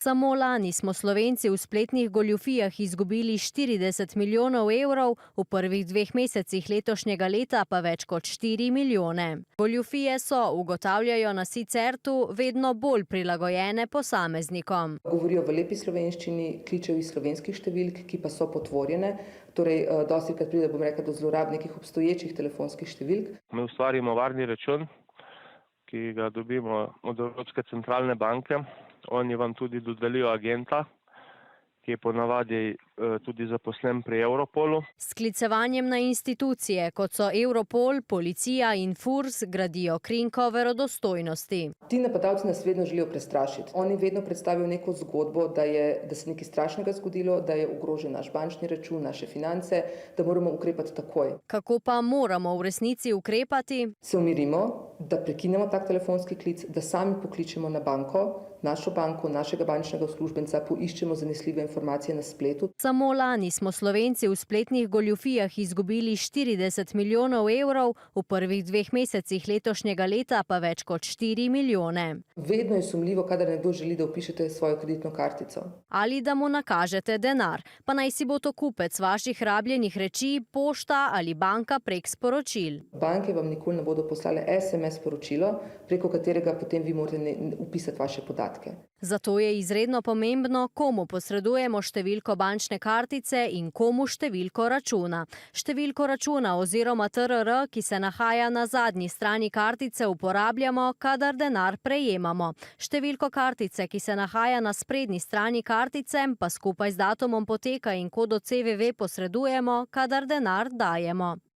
Samo lani smo Slovenci v spletnih goljufijah izgubili 40 milijonov evrov, v prvih 2 mesecih letošnjega leta pa več kot 4 milijone. Goljufije so, ugotavljajo na Sicertu, vedno bolj prilagojene posameznikom. Govorijo v lepi slovenščini, kličejo iz slovenskih številk, ki pa so potvorjene. Torej, dostikrat pride, do zlorab nekih obstoječih telefonskih številk. Mi ustvarimo varni račun, ki ga dobimo od Evropske centralne banke. Oni vam tudi dodelijo agenta, ki je ponavadi tudi zaposlen pri Europolu. S sklicevanjem na institucije, kot so Europol, policija in FURS, gradijo krinko verodostojnosti. Ti napadalci nas vedno želijo prestrašiti. Oni vedno predstavijo neko zgodbo, da se nekaj strašnega zgodilo, da je ogrožen naš bančni račun, naše finance, da moramo ukrepati takoj. Kako pa moramo v resnici ukrepati? Se umirimo, da prekinemo tak telefonski klic, da sami pokličemo na banko, našo banko, našega bančnega uslužbenca, poiščemo zanesljive informacije na spletu. Samo lani smo Slovenci v spletnih goljufijah izgubili 40 milijonov evrov, v prvih 2 mesecih letošnjega leta pa več kot 4 milijone. Vedno je sumljivo, kadar nekdo želi, da vpišete svojo kreditno kartico. Ali da mu nakažete denar, pa naj si bo to kupec vaših rabljenih reči, pošta ali banka prek sporočil. Banke vam nikoli ne bodo poslale SMS sporočilo, preko katerega potem vi morate vpisati vaše podatke. Zato je izredno pomembno, komu posredujemo številko bančne kartice in komu številko računa. Številko računa oziroma TRR, ki se nahaja na zadnji strani kartice, uporabljamo, kadar denar prejemamo. Številko kartice, ki se nahaja na sprednji strani kartice, pa skupaj z datumom poteka in kodo CVV posredujemo, kadar denar dajemo.